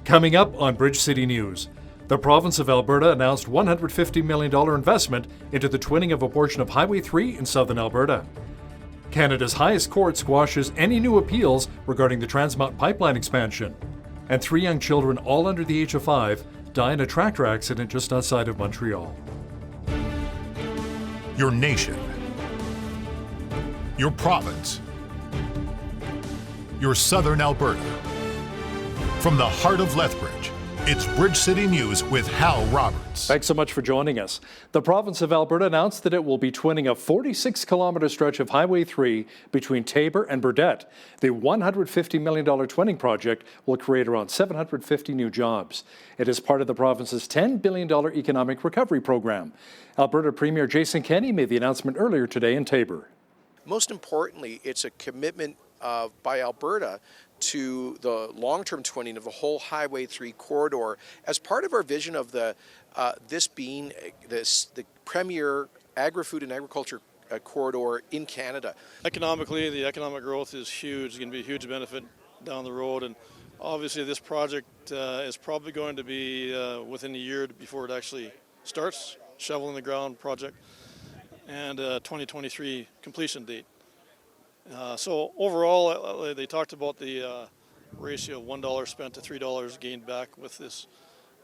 Coming up on Bridge City News, the province of Alberta announced $150 million investment into the twinning of a portion of Highway 3 in southern Alberta. Canada's highest court squashes any new appeals regarding the Trans Mountain Pipeline expansion. And 3 young children, all under the age of 5, die in a tractor accident just outside of Montreal. Your nation. Your province. Your southern Alberta. From the heart of Lethbridge, it's Bridge City News with Hal Roberts. Thanks so much for joining us. The province of Alberta announced that it will be twinning a 46-kilometre stretch of Highway 3 between Taber and Burdett. The $150 million twinning project will create around 750 new jobs. It is part of the province's $10 billion economic recovery program. Alberta Premier Jason Kenney made the announcement earlier today in Taber. Most importantly, it's a commitment by Alberta to the long-term twinning of the whole Highway 3 corridor as part of our vision of this being the premier agri-food and agriculture corridor in Canada. Economically, the economic growth is huge. It's going to be a huge benefit down the road, and obviously this project is probably going to be within a year before it actually starts, shovel in the ground project, and 2023 completion date. So overall, they talked about the ratio of $1 spent to $3 gained back with this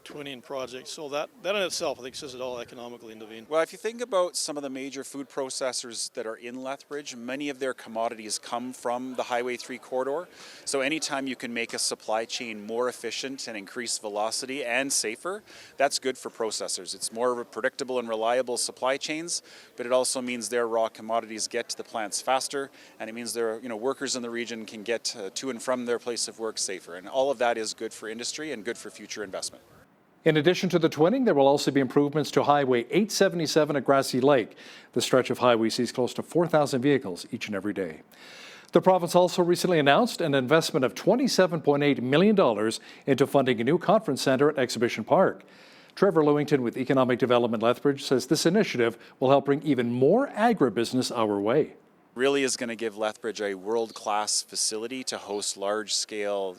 twinning project. So that in itself, I think, says it all economically in Devine. Well, if you think about some of the major food processors that are in Lethbridge, many of their commodities come from the Highway 3 corridor. So anytime you can make a supply chain more efficient and increase velocity and safer, that's good for processors. It's more predictable and reliable supply chains, but it also means their raw commodities get to the plants faster, and it means their workers in the region can get to and from their place of work safer. And all of that is good for industry and good for future investment. In addition to the twinning, there will also be improvements to Highway 877 at Grassy Lake. The stretch of highway sees close to 4,000 vehicles each and every day. The province also recently announced an investment of $27.8 million into funding a new conference centre at Exhibition Park. Trevor Lewington with Economic Development Lethbridge says this initiative will help bring even more agribusiness our way. Really is going to give Lethbridge a world-class facility to host large-scale,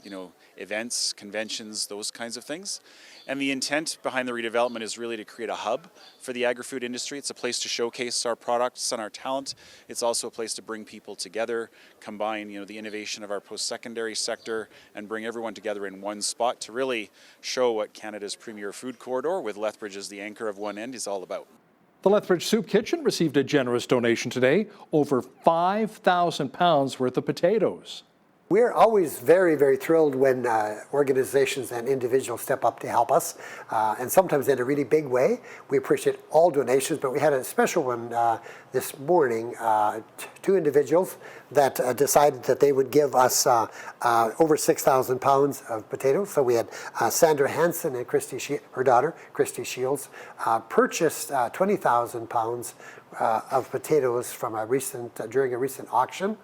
events, conventions, those kinds of things. And the intent behind the redevelopment is really to create a hub for the agri-food industry. It's a place to showcase our products and our talent. It's also a place to bring people together, combine, the innovation of our post-secondary sector, and bring everyone together in one spot to really show what Canada's premier food corridor, with Lethbridge as the anchor of one end, is all about. The Lethbridge Soup Kitchen received a generous donation today, over 5,000 pounds worth of potatoes. We're always very, very thrilled when organizations and individuals step up to help us, and sometimes in a really big way. We appreciate all donations, but we had a special one this morning, 2 individuals that decided that they would give us over 6,000 pounds of potatoes. So we had Sandra Hansen and her daughter, Christy Shields, purchased 20,000 pounds of potatoes from during a recent auction,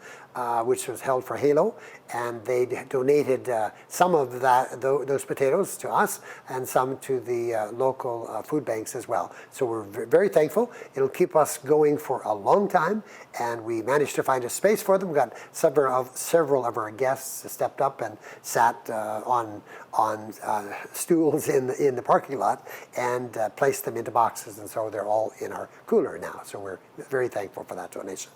which was held for Halo, and they donated some of those potatoes to us and some to the local food banks as well. So we're very thankful. It'll keep us going for a long time, and we managed to find a space for them. We got several of our guests stepped up and sat on stools in the parking lot and placed them into boxes, and so they're all in our cooler now. So we're very thankful for that donation.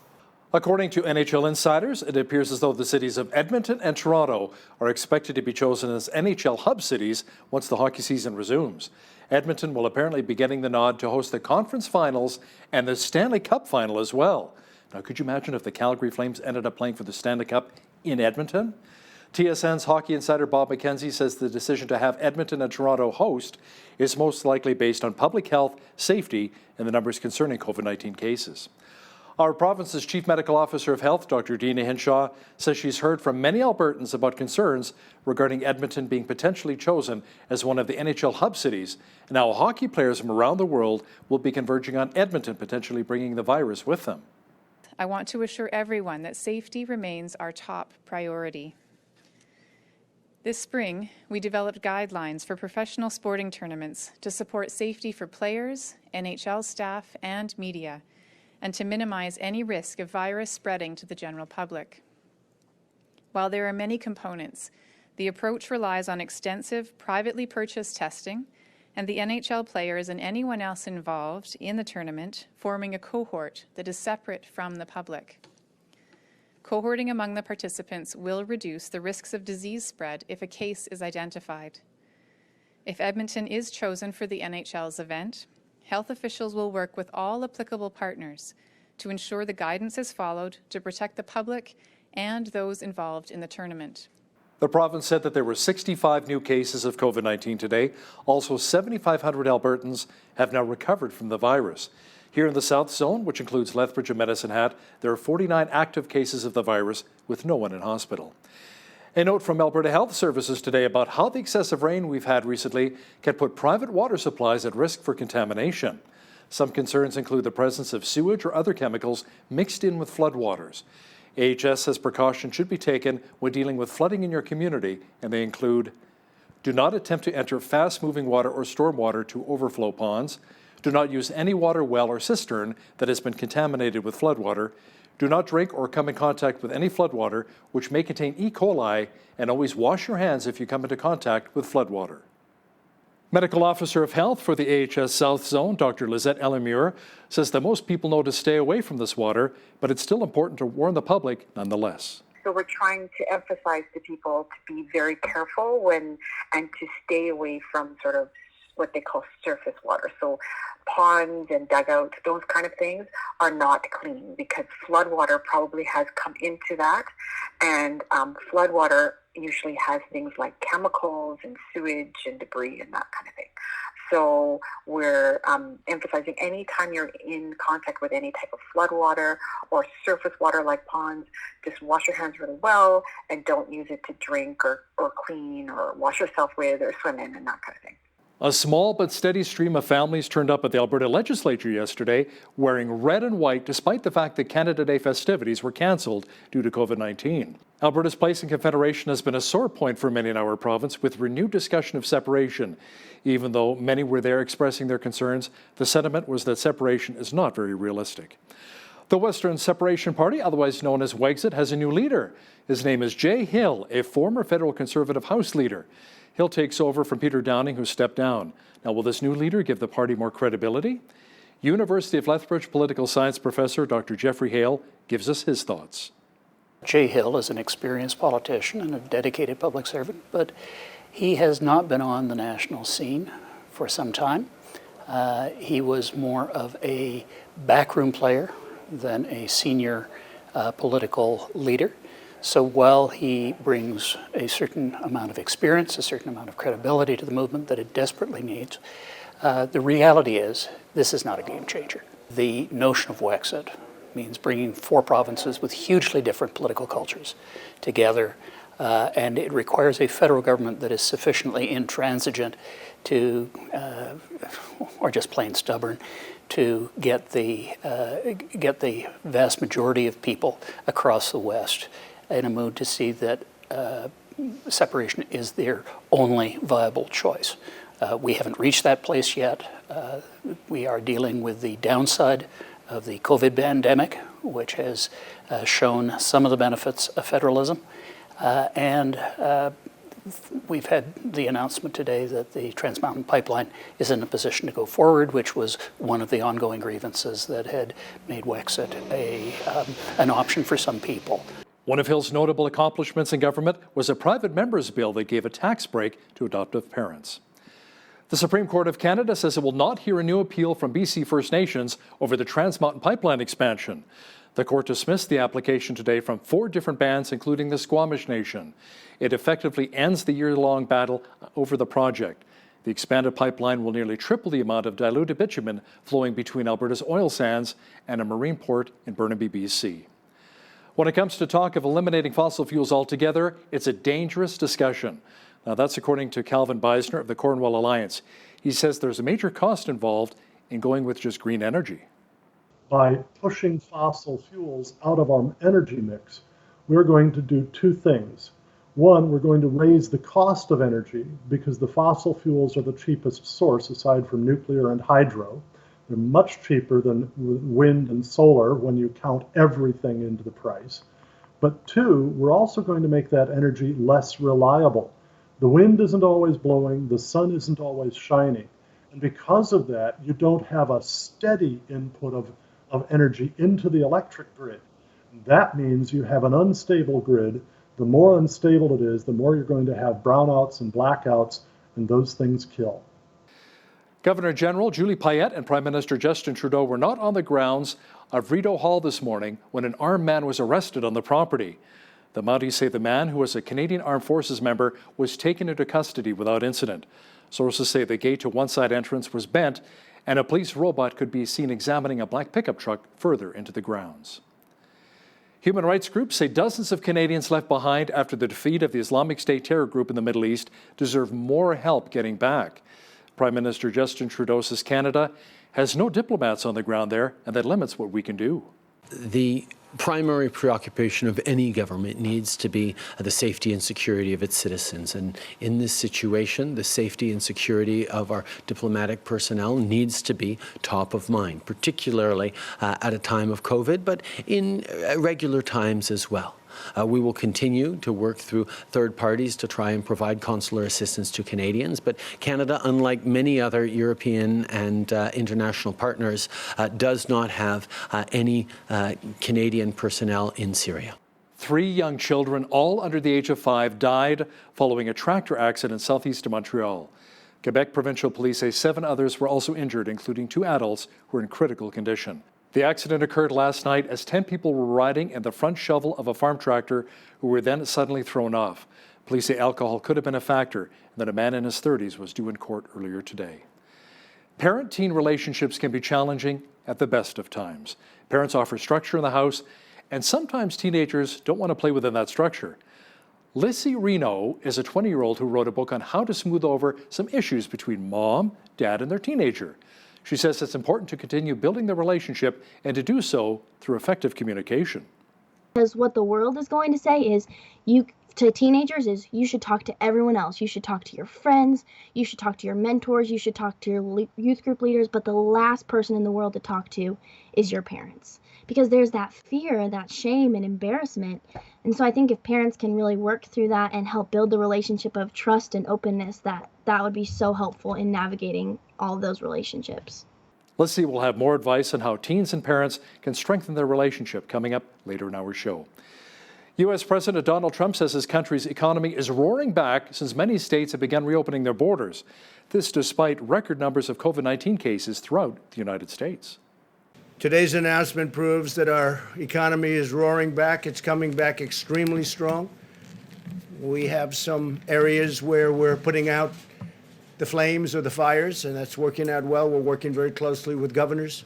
According to NHL insiders, it appears as though the cities of Edmonton and Toronto are expected to be chosen as NHL hub cities once the hockey season resumes. Edmonton will apparently be getting the nod to host the conference finals and the Stanley Cup final as well. Now, could you imagine if the Calgary Flames ended up playing for the Stanley Cup in Edmonton? TSN's hockey insider Bob McKenzie says the decision to have Edmonton and Toronto host is most likely based on public health, safety, and the numbers concerning COVID-19 cases. Our province's Chief Medical Officer of Health, Dr. Dina Hinshaw, says she's heard from many Albertans about concerns regarding Edmonton being potentially chosen as one of the NHL hub cities, and how hockey players from around the world will be converging on Edmonton, potentially bringing the virus with them. I want to assure everyone that safety remains our top priority. This spring, we developed guidelines for professional sporting tournaments to support safety for players, NHL staff, and media, and to minimize any risk of virus spreading to the general public. While there are many components, The approach relies on extensive privately purchased testing, and the NHL players and anyone else involved in the tournament forming a cohort that is separate from the public. Cohorting among the participants will reduce the risks of disease spread if a case is identified. If Edmonton is chosen for the NHL's event, health officials will work with all applicable partners to ensure the guidance is followed to protect the public and those involved in the tournament. The province said that there were 65 new cases of COVID-19 today. Also, 7,500 Albertans have now recovered from the virus. Here in the South Zone, which includes Lethbridge and Medicine Hat, there are 49 active cases of the virus with no one in hospital. A note from Alberta Health Services today about how the excessive rain we've had recently can put private water supplies at risk for contamination. Some concerns include the presence of sewage or other chemicals mixed in with floodwaters. AHS says precautions should be taken when dealing with flooding in your community, and they include: do not attempt to enter fast-moving water or storm water to overflow ponds. Do not use any water well or cistern that has been contaminated with floodwater. Do not drink or come in contact with any floodwater which may contain E. coli, and always wash your hands if you come into contact with floodwater. Medical Officer of Health for the AHS South Zone, Dr. Lizette Ellemure, says that most people know to stay away from this water, but it's still important to warn the public nonetheless. So we're trying to emphasize to people to be very careful and to stay away from sort of what they call surface water. So ponds and dugouts, those kind of things are not clean because floodwater probably has come into that, and floodwater usually has things like chemicals and sewage and debris and that kind of thing. So we're emphasizing anytime you're in contact with any type of floodwater or surface water like ponds, just wash your hands really well and don't use it to drink or clean or wash yourself with or swim in and that kind of thing. A small but steady stream of families turned up at the Alberta Legislature yesterday wearing red and white despite the fact that Canada Day festivities were cancelled due to COVID-19. Alberta's place in Confederation has been a sore point for many in our province with renewed discussion of separation. Even though many were there expressing their concerns, the sentiment was that separation is not very realistic. The Western Separation Party, otherwise known as Wexit, has a new leader. His name is Jay Hill, a former federal Conservative House leader. Hill takes over from Peter Downing, who stepped down. Now, will this new leader give the party more credibility? University of Lethbridge political science professor Dr. Jeffrey Hale gives us his thoughts. Jay Hill is an experienced politician and a dedicated public servant, but he has not been on the national scene for some time. He was more of a backroom player than a senior political leader. So while he brings a certain amount of experience, a certain amount of credibility to the movement that it desperately needs, the reality is this is not a game changer. The notion of Wexit means bringing four provinces with hugely different political cultures together, and it requires a federal government that is sufficiently intransigent to, or just plain stubborn, to get the vast majority of people across the West in a mood to see that separation is their only viable choice. We haven't reached that place yet. We are dealing with the downside of the COVID pandemic, which has shown some of the benefits of federalism. And we've had the announcement today that the Trans Mountain Pipeline is in a position to go forward, which was one of the ongoing grievances that had made Wexit an option for some people. One of Hill's notable accomplishments in government was a private member's bill that gave a tax break to adoptive parents. The Supreme Court of Canada says it will not hear a new appeal from BC First Nations over the Trans Mountain Pipeline expansion. The court dismissed the application today from 4 different bands, including the Squamish Nation. It effectively ends the year-long battle over the project. The expanded pipeline will nearly triple the amount of diluted bitumen flowing between Alberta's oil sands and a marine port in Burnaby, BC. When it comes to talk of eliminating fossil fuels altogether, it's a dangerous discussion. Now, that's according to Calvin Beisner of the Cornwall Alliance. He says there's a major cost involved in going with just green energy. By pushing fossil fuels out of our energy mix, we're going to do 2 things. One, we're going to raise the cost of energy because the fossil fuels are the cheapest source aside from nuclear and hydro. They're much cheaper than wind and solar when you count everything into the price. But two, we're also going to make that energy less reliable. The wind isn't always blowing, the sun isn't always shining. And because of that, you don't have a steady input of energy into the electric grid. That means you have an unstable grid. The more unstable it is, the more you're going to have brownouts and blackouts, and those things kill. Governor General Julie Payette and Prime Minister Justin Trudeau were not on the grounds of Rideau Hall this morning when an armed man was arrested on the property. The Mounties say the man, who was a Canadian Armed Forces member, was taken into custody without incident. Sources say the gate to one side entrance was bent, and a police robot could be seen examining a black pickup truck further into the grounds. Human rights groups say dozens of Canadians left behind after the defeat of the Islamic State terror group in the Middle East deserve more help getting back. Prime Minister Justin Trudeau says Canada has no diplomats on the ground there, and that limits what we can do. The primary preoccupation of any government needs to be the safety and security of its citizens. And in this situation, the safety and security of our diplomatic personnel needs to be top of mind, particularly at a time of COVID, but in regular times as well. We will continue to work through third parties to try and provide consular assistance to Canadians. But Canada, unlike many other European and international partners, does not have any Canadian personnel in Syria. 3 young children, all under the age of 5, died following a tractor accident southeast of Montreal. Quebec Provincial Police say 7 others were also injured, including 2 adults who are in critical condition. The accident occurred last night as 10 people were riding in the front shovel of a farm tractor who were then suddenly thrown off. Police say alcohol could have been a factor and that a man in his 30s was due in court earlier today. Parent-teen relationships can be challenging at the best of times. Parents offer structure in the house, and sometimes teenagers don't want to play within that structure. Lissy Reno is a 20-year-old who wrote a book on how to smooth over some issues between mom, dad, and their teenager. She says it's important to continue building the relationship and to do so through effective communication. Because what the world is going to say is, to teenagers is you should talk to everyone else. You should talk to your friends. You should talk to your mentors. You should talk to your youth group leaders. But the last person in the world to talk to is your parents. Because there's that fear, that shame and embarrassment. And so I think if parents can really work through that and help build the relationship of trust and openness, that would be so helpful in navigating all of those relationships. Lissy will have more advice on how teens and parents can strengthen their relationship coming up later in our show. U.S. President Donald Trump says his country's economy is roaring back since many states have begun reopening their borders. This despite record numbers of COVID-19 cases throughout the United States. Today's announcement proves that our economy is roaring back. It's coming back extremely strong. We have some areas where we're putting out the flames or the fires, and that's working out well. We're working very closely with governors,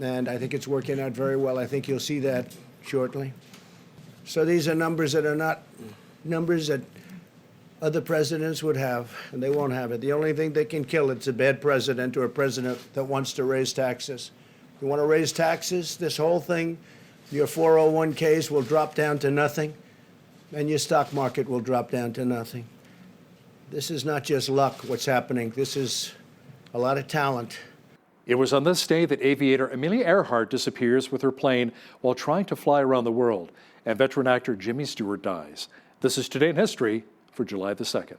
and I think it's working out very well. I think you'll see that shortly. So these are numbers that are not numbers that other presidents would have, and they won't have it. The only thing they can kill it's a bad president or a president that wants to raise taxes. You want to raise taxes, this whole thing, your 401ks will drop down to nothing, and your stock market will drop down to nothing. This is not just luck, what's happening. This is a lot of talent. It was on this day that aviator Amelia Earhart disappears with her plane while trying to fly around the world, and veteran actor Jimmy Stewart dies. This is Today in History for July the 2nd.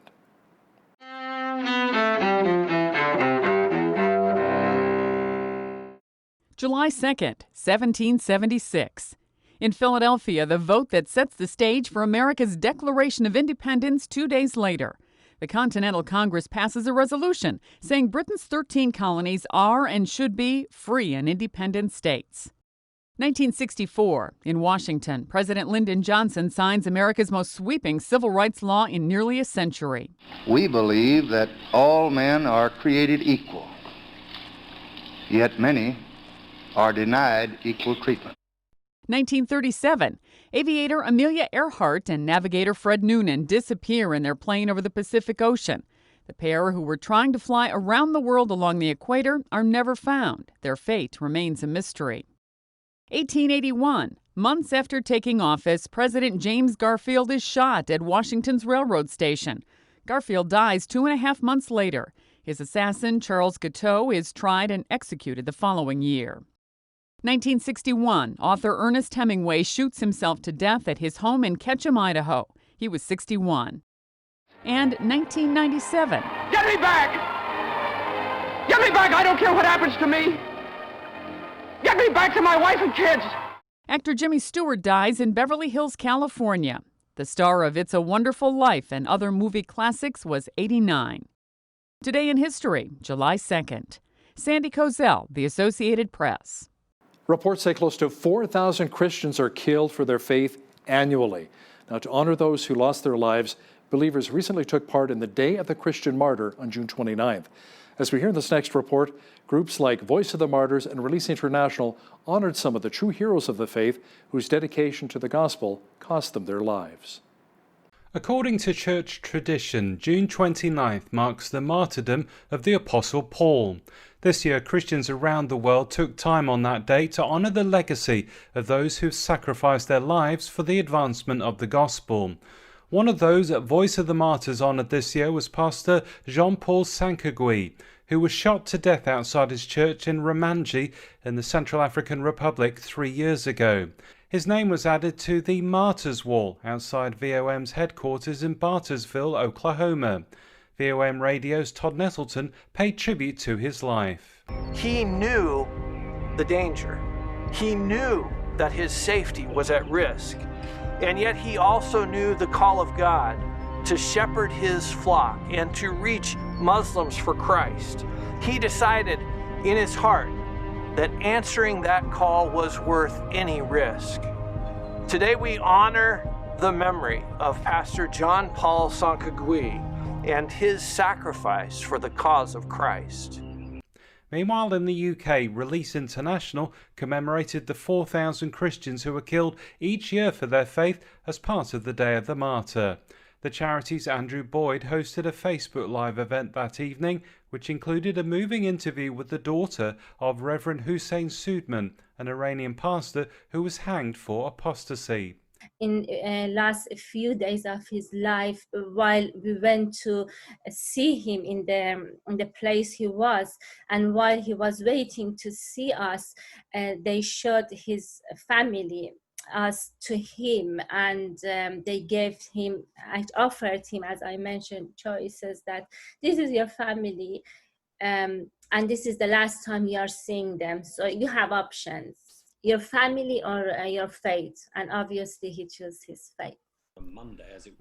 July 2nd, 1776. In Philadelphia, the vote that sets the stage for America's Declaration of Independence 2 days later. The Continental Congress passes a resolution saying Britain's 13 colonies are and should be free and independent states. 1964. In Washington, President Lyndon Johnson signs America's most sweeping civil rights law in nearly a century. We believe that all men are created equal, yet many are denied equal treatment. 1937. Aviator Amelia Earhart and navigator Fred Noonan disappear in their plane over the Pacific Ocean. The pair, who were trying to fly around the world along the equator, are never found. Their fate remains a mystery. 1881. Months after taking office, President James Garfield is shot at Washington's railroad station. Garfield dies 2.5 months later. His assassin, Charles Guiteau, is tried and executed the following year. 1961, author Ernest Hemingway shoots himself to death at his home in Ketchum, Idaho. He was 61. And 1997. Get me back! Get me back! I don't care what happens to me! Get me back to my wife and kids! Actor Jimmy Stewart dies in Beverly Hills, California. The star of It's a Wonderful Life and other movie classics was 89. Today in history, July 2nd. Sandy Kozel, The Associated Press. Reports say close to 4,000 Christians are killed for their faith annually. Now, to honor those who lost their lives, believers recently took part in the Day of the Christian Martyr on June 29th. As we hear in this next report, groups like Voice of the Martyrs and Release International honored some of the true heroes of the faith whose dedication to the gospel cost them their lives. According to church tradition, June 29th marks the martyrdom of the Apostle Paul. This year, Christians around the world took time on that day to honour the legacy of those who sacrificed their lives for the advancement of the gospel. One of those at Voice of the Martyrs honoured this year was Pastor Jean-Paul Sankagui, who was shot to death outside his church in Ramanji in the Central African Republic 3 years ago. His name was added to the Martyrs Wall outside VOM's headquarters in Bartersville, Oklahoma. VOM Radio's Todd Nettleton paid tribute to his life. He knew the danger. He knew that his safety was at risk. And yet he also knew the call of God to shepherd his flock and to reach Muslims for Christ. He decided in his heart that answering that call was worth any risk. Today we honor the memory of Pastor John Paul Sankagui and his sacrifice for the cause of Christ. Meanwhile, in the UK, Release International commemorated the 4,000 Christians who were killed each year for their faith as part of the Day of the Martyr. The charity's Andrew Boyd hosted a Facebook Live event that evening, which included a moving interview with the daughter of Reverend Hussein Soodman, an Iranian pastor who was hanged for apostasy. In last few days of his life, while we went to see him in the place he was, and while he was waiting to see us, they showed his family us to him, and they gave him, I offered him, as I mentioned, choices that this is your family, and this is the last time you are seeing them, so you have options. Your family or your faith, and obviously he chose his faith.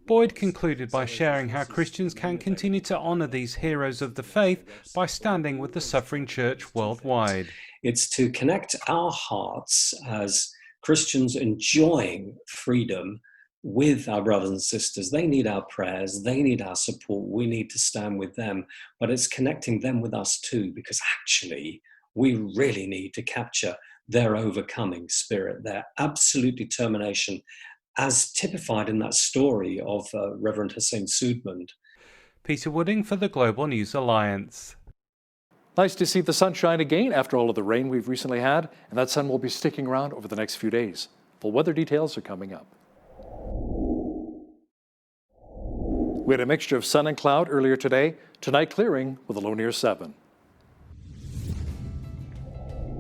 Boyd concluded by sharing how Christians can continue to honour these heroes of the faith by standing with the suffering church worldwide. It's to connect our hearts as Christians enjoying freedom with our brothers and sisters. They need our prayers, they need our support, we need to stand with them, but it's connecting them with us too, because actually we really need to capture their overcoming spirit, their absolute determination, as typified in that story of Reverend Hussein Soodman. Peter Wooding for the Global News Alliance. Nice to see the sunshine again after all of the rain we've recently had, and that sun will be sticking around over the next few days. Full weather details are coming up. We had a mixture of sun and cloud earlier today. Tonight clearing with a low near 7.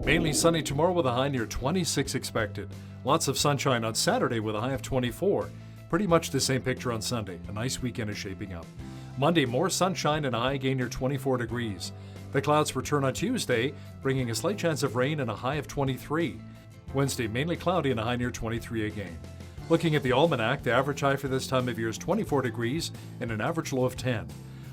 Mainly sunny tomorrow with a high near 26 expected. Lots of sunshine on Saturday with a high of 24. Pretty much the same picture on Sunday. A nice weekend is shaping up. Monday, more sunshine and a high again near 24 degrees. The clouds return on Tuesday, bringing a slight chance of rain and a high of 23. Wednesday, mainly cloudy and a high near 23 again. Looking at the almanac, the average high for this time of year is 24 degrees and an average low of 10.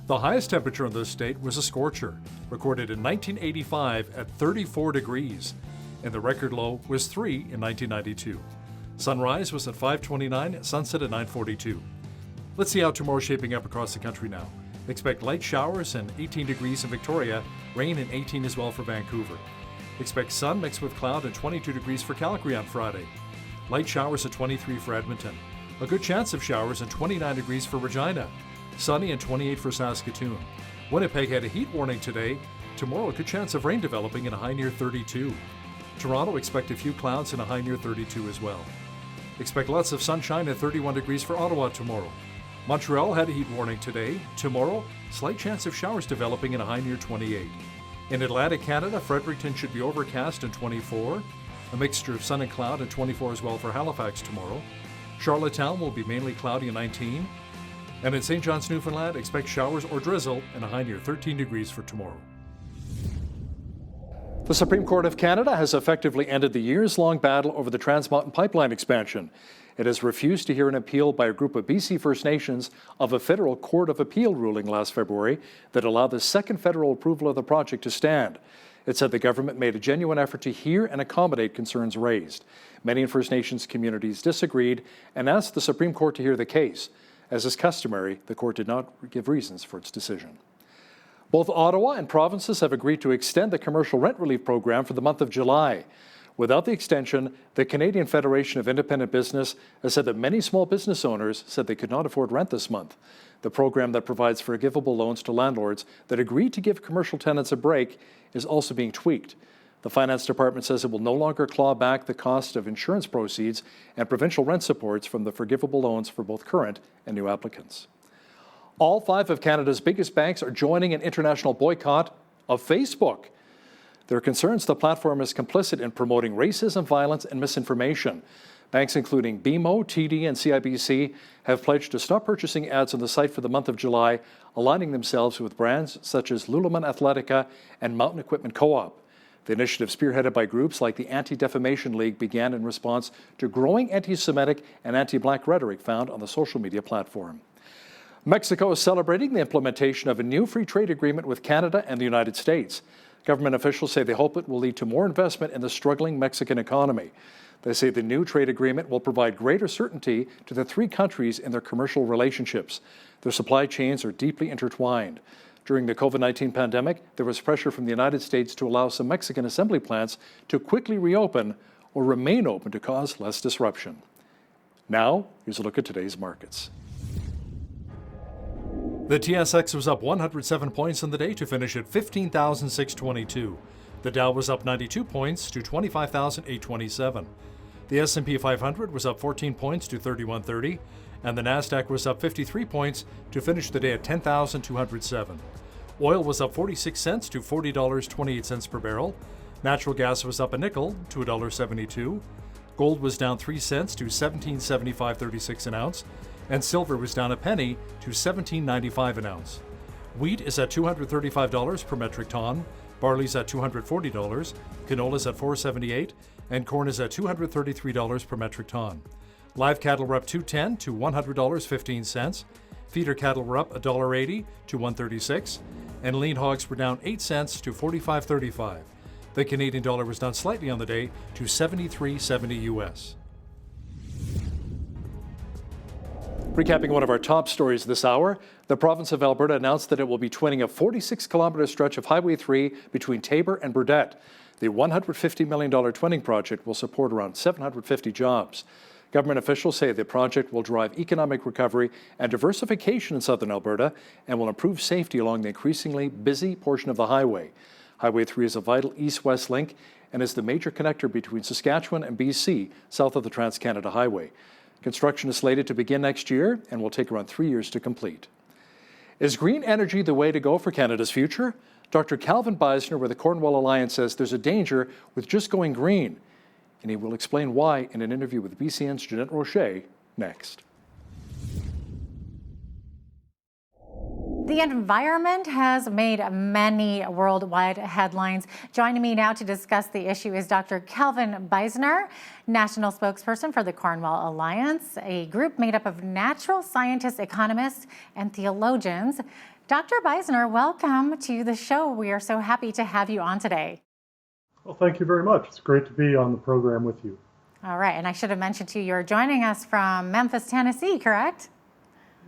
The highest temperature in this state was a scorcher, recorded in 1985 at 34 degrees, and the record low was 3 in 1992. Sunrise was at 5:29, sunset at 9:42. Let's see how tomorrow's shaping up across the country now. Expect light showers and 18 degrees in Victoria, rain and 18 as well for Vancouver. Expect sun mixed with cloud and 22 degrees for Calgary on Friday. Light showers at 23 for Edmonton. A good chance of showers and 29 degrees for Regina. Sunny and 28 for Saskatoon. Winnipeg had a heat warning today. Tomorrow, a good chance of rain developing and a high near 32. Toronto, expect a few clouds and a high near 32 as well. Expect lots of sunshine and 31 degrees for Ottawa tomorrow. Montreal had a heat warning today. Tomorrow, slight chance of showers developing and a high near 28. In Atlantic Canada, Fredericton should be overcast and 24. A mixture of sun and cloud at 24 as well for Halifax tomorrow. Charlottetown will be mainly cloudy at 19. And in St. John's, Newfoundland, expect showers or drizzle and a high near 13 degrees for tomorrow. The Supreme Court of Canada has effectively ended the years-long battle over the Trans Mountain Pipeline expansion. It has refused to hear an appeal by a group of BC First Nations of a federal Court of Appeal ruling last February that allowed the second federal approval of the project to stand. It said the government made a genuine effort to hear and accommodate concerns raised. Many in First Nations communities disagreed and asked the Supreme Court to hear the case. As is customary, the court did not give reasons for its decision. Both Ottawa and provinces have agreed to extend the commercial rent relief program for the month of July. Without the extension, the Canadian Federation of Independent Business has said that many small business owners said they could not afford rent this month. The program that provides forgivable loans to landlords that agreed to give commercial tenants a break is also being tweaked. The Finance Department says it will no longer claw back the cost of insurance proceeds and provincial rent supports from the forgivable loans for both current and new applicants. All 5 of Canada's biggest banks are joining an international boycott of Facebook. There are concerns the platform is complicit in promoting racism, violence, and misinformation. Banks including BMO, TD, and CIBC have pledged to stop purchasing ads on the site for the month of July, aligning themselves with brands such as Lululemon Athletica and Mountain Equipment Co-op. The initiative, spearheaded by groups like the Anti-Defamation League, began in response to growing anti-Semitic and anti-Black rhetoric found on the social media platform. Mexico is celebrating the implementation of a new free trade agreement with Canada and the United States. Government officials say they hope it will lead to more investment in the struggling Mexican economy. They say the new trade agreement will provide greater certainty to the 3 countries in their commercial relationships. Their supply chains are deeply intertwined. During the COVID-19 pandemic, there was pressure from the United States to allow some Mexican assembly plants to quickly reopen or remain open to cause less disruption. Now, here's a look at today's markets. The TSX was up 107 points on the day to finish at 15,622. The Dow was up 92 points to 25,827. The S&P 500 was up 14 points to 3130, and the Nasdaq was up 53 points to finish the day at 10,207. Oil was up 46 cents to $40.28 per barrel. Natural gas was up a nickel to $1.72. Gold was down 3 cents to $17.7536 an ounce, and silver was down a penny to $17.95 an ounce. Wheat is at $235 per metric ton, barley's at $240, canola's at $4.78, and corn is at $233 per metric ton. Live cattle were up $2.10 to $100.15. Feeder cattle were up $1.80 to $1.36, and lean hogs were down 8 cents to $45.35. The Canadian dollar was down slightly on the day to $73.70 US. Recapping one of our top stories this hour, the province of Alberta announced that it will be twinning a 46-kilometre stretch of Highway 3 between Taber and Burdett. The $150 million twinning project will support around 750 jobs. Government officials say the project will drive economic recovery and diversification in southern Alberta and will improve safety along the increasingly busy portion of the highway. Highway 3 is a vital east-west link and is the major connector between Saskatchewan and BC, south of the Trans-Canada Highway. Construction is slated to begin next year and will take around 3 years to complete. Is green energy the way to go for Canada's future? Dr. Calvin Beisner with the Cornwall Alliance says there's a danger with just going green, and he will explain why in an interview with BCN's Jeanette Rocher next. The environment has made many worldwide headlines. Joining me now to discuss the issue is Dr. Calvin Beisner, national spokesperson for the Cornwall Alliance, a group made up of natural scientists, economists, and theologians. Dr. Beisner, welcome to the show. We are so happy to have you on today. Well, thank you very much. It's great to be on the program with you. All right, and I should have mentioned to you, you're joining us from Memphis, Tennessee, correct?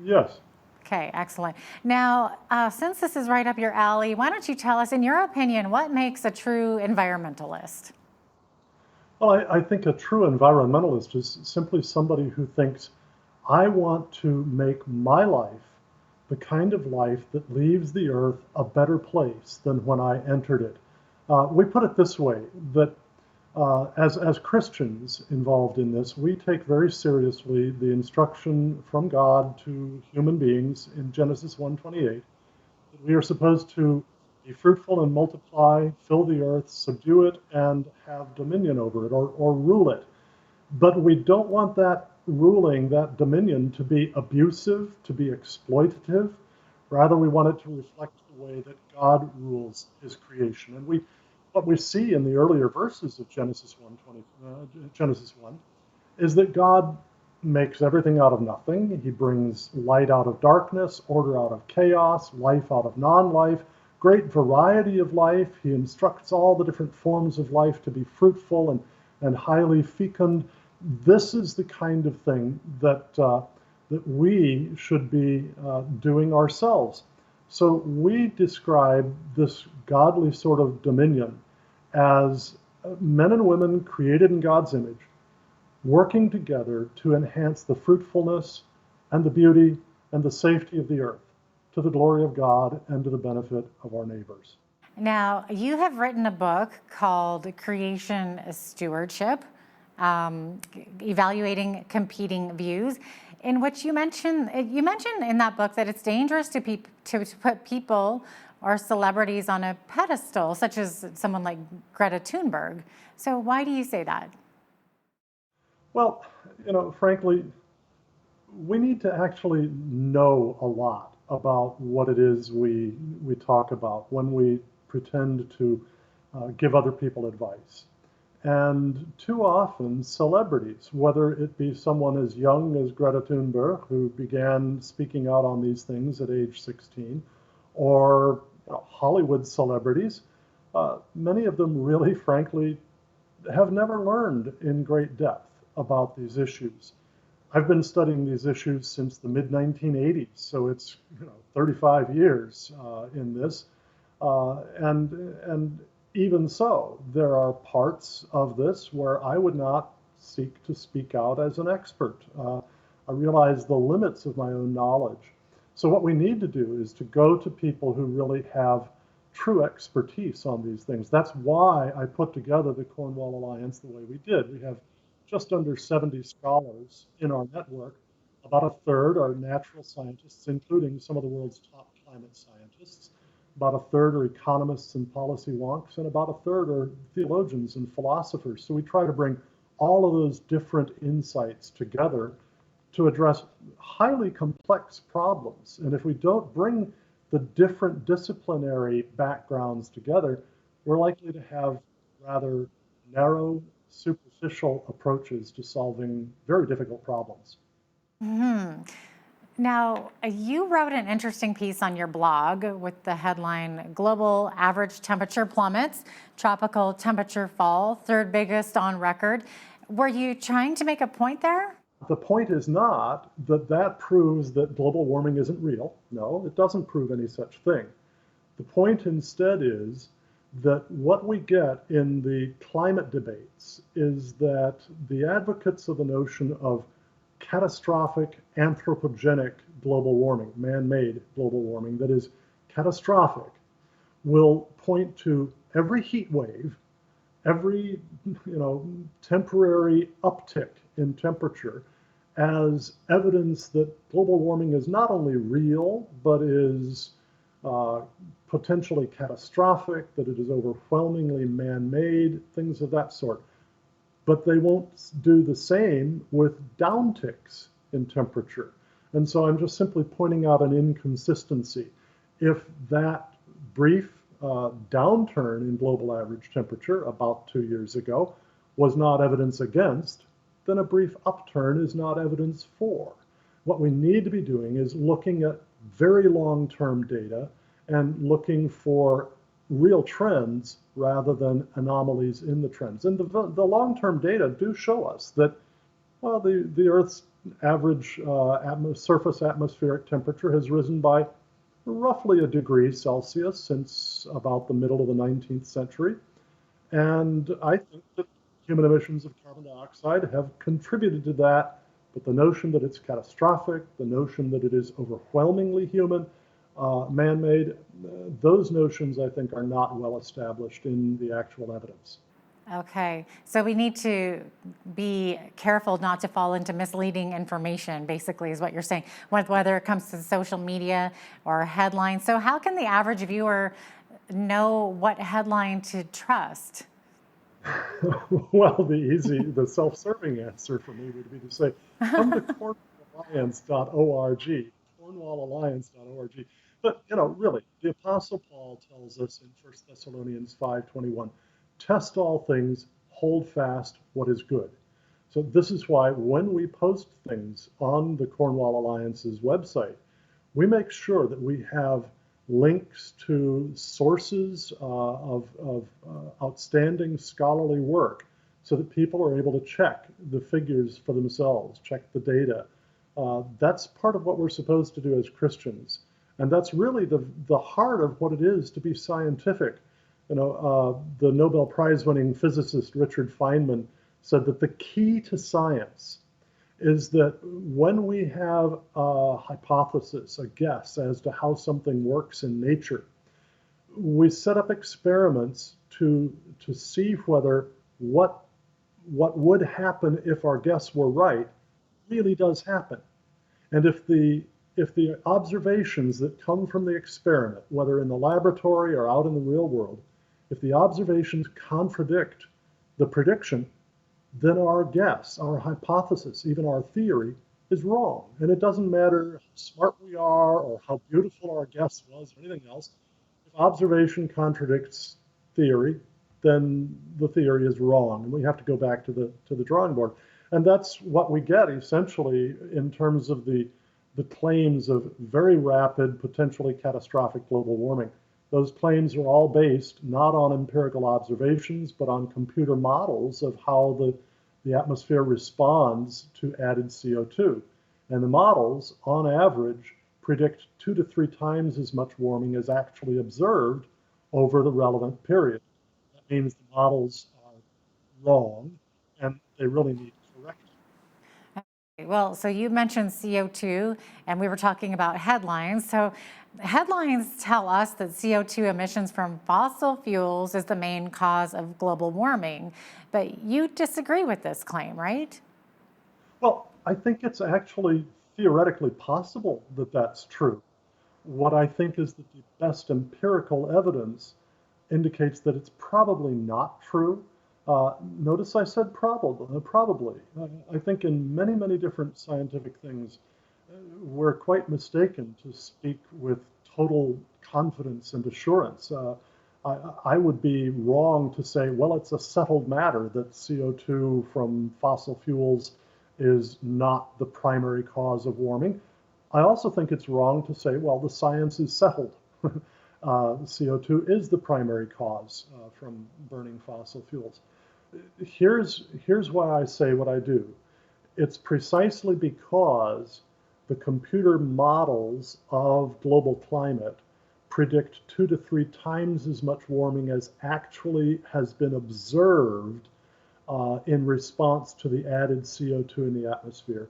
Yes. Okay, excellent. Now, since this is right up your alley, why don't you tell us, in your opinion, what makes a true environmentalist? Well, I think a true environmentalist is simply somebody who thinks, I want to make my life the kind of life that leaves the earth a better place than when I entered it. We put it this way, that as Christians involved in this, we take very seriously the instruction from God to human beings in Genesis 1:28. We are supposed to be fruitful and multiply, fill the earth, subdue it, and have dominion over it, or rule it. But we don't want that ruling, that dominion, to be abusive, to be exploitative. Rather, we want it to reflect the way that God rules his creation. And what we see in the earlier verses of Genesis 1 is that God makes everything out of nothing. He brings light out of darkness, order out of chaos, life out of non-life, great variety of life. He instructs all the different forms of life to be fruitful and highly fecund. This is the kind of thing that we should be doing ourselves. So we describe this godly sort of dominion as men and women created in God's image, working together to enhance the fruitfulness and the beauty and the safety of the earth to the glory of God and to the benefit of our neighbors. Now, you have written a book called Creation Stewardship, evaluating competing views, in which you mention in that book that it's dangerous to put people or celebrities on a pedestal, such as someone like Greta Thunberg. So why do you say that? Well, frankly, we need to actually know a lot about what it is we talk about when we pretend to give other people advice. And too often, celebrities, whether it be someone as young as Greta Thunberg, who began speaking out on these things at age 16, or Hollywood celebrities, many of them really, frankly, have never learned in great depth about these issues. I've been studying these issues since the mid-1980s, so it's 35 years in this, and even so, there are parts of this where I would not seek to speak out as an expert. I realize the limits of my own knowledge. So what we need to do is to go to people who really have true expertise on these things. That's why I put together the Cornwall Alliance the way we did. We have just under 70 scholars in our network. About a third are natural scientists, including some of the world's top climate scientists. About a third are economists and policy wonks, and about a third are theologians and philosophers. So we try to bring all of those different insights together to address highly complex problems. And if we don't bring the different disciplinary backgrounds together, we're likely to have rather narrow, superficial approaches to solving very difficult problems. Mm-hmm. Now, you wrote an interesting piece on your blog with the headline, Global Average Temperature Plummets, Tropical Temperature Fall, third biggest on record. Were you trying to make a point there? The point is not that proves that global warming isn't real. No, it doesn't prove any such thing. The point instead is that what we get in the climate debates is that the advocates of the notion of catastrophic anthropogenic global warming, man-made global warming that is catastrophic, will point to every heat wave, every temporary uptick in temperature as evidence that global warming is not only real, but is potentially catastrophic, that it is overwhelmingly man-made, things of that sort. But they won't do the same with downticks in temperature. And so I'm just simply pointing out an inconsistency. If that brief downturn in global average temperature about 2 years ago was not evidence against, then a brief upturn is not evidence for. What we need to be doing is looking at very long-term data and looking for real trends rather than anomalies in the trends. And the long-term data do show us that the Earth's average surface atmospheric temperature has risen by roughly 1 degree Celsius since about the middle of the 19th century. And I think that human emissions of carbon dioxide have contributed to that, but the notion that it's catastrophic, the notion that it is overwhelmingly human, man-made, those notions I think are not well established in the actual evidence. Okay, so we need to be careful not to fall into misleading information, basically, is what you're saying, whether it comes to social media or headlines. So how can the average viewer know what headline to trust? Well, the self-serving answer for me would be to say, come to cornwallalliance.org, cornwallalliance.org. But, really, the Apostle Paul tells us in 1 Thessalonians 5:21, test all things, hold fast what is good. So this is why when we post things on the Cornwall Alliance's website, we make sure that we have links to sources of outstanding scholarly work so that people are able to check the figures for themselves, check the data. That's part of what we're supposed to do as Christians. And that's really the heart of what it is to be scientific. The Nobel Prize winning physicist Richard Feynman said that the key to science is that when we have a hypothesis, a guess as to how something works in nature, we set up experiments to see whether what would happen if our guess were right really does happen. And if the observations that come from the experiment, whether in the laboratory or out in the real world, if the observations contradict the prediction, then our guess, our hypothesis, even our theory is wrong. And it doesn't matter how smart we are or how beautiful our guess was or anything else. If observation contradicts theory, then the theory is wrong, and we have to go back to the drawing board. And that's what we get essentially in terms of the claims of very rapid, potentially catastrophic global warming. Those claims are all based not on empirical observations, but on computer models of how the atmosphere responds to added CO2. And the models, on average, predict 2 to 3 times as much warming as actually observed over the relevant period. That means the models are wrong, and they really need correction. Well, so you mentioned CO2, and we were talking about headlines. So headlines tell us that CO2 emissions from fossil fuels is the main cause of global warming. But you disagree with this claim, right? Well, I think it's actually theoretically possible that that's true. What I think is that the best empirical evidence indicates that it's probably not true. Notice I said probably. I think in many, many different scientific things, we're quite mistaken to speak with total confidence and assurance. I would be wrong to say, well, it's a settled matter that CO2 from fossil fuels is not the primary cause of warming. I also think it's wrong to say, well, the science is settled. CO2 is the primary cause from burning fossil fuels. Here's why I say what I do. It's precisely because the computer models of global climate predict 2 to 3 times as much warming as actually has been observed in response to the added CO2 in the atmosphere,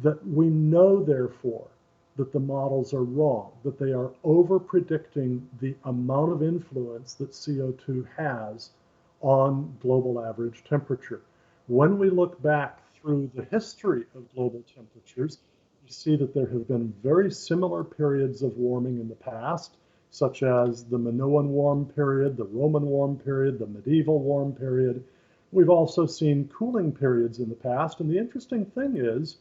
that we know, therefore, that the models are wrong, that they are over-predicting the amount of influence that CO2 has on global average temperature. When we look back through the history of global temperatures, we see that there have been very similar periods of warming in the past, such as the Minoan warm period, the Roman warm period, the medieval warm period. We've also seen cooling periods in the past, and the interesting thing is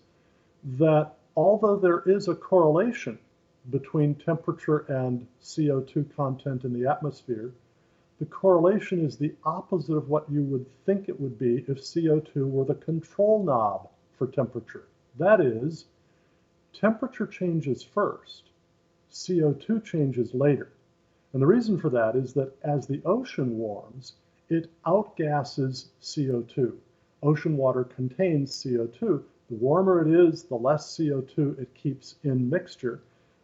that although there is a correlation between temperature and CO2 content in the atmosphere, the correlation is the opposite of what you would think it would be if CO2 were the control knob for temperature. That is, temperature changes first, CO2 changes later. And the reason for that is that as the ocean warms, it outgasses CO2. Ocean water contains CO2. The warmer it is, the less CO2 it keeps in mixture.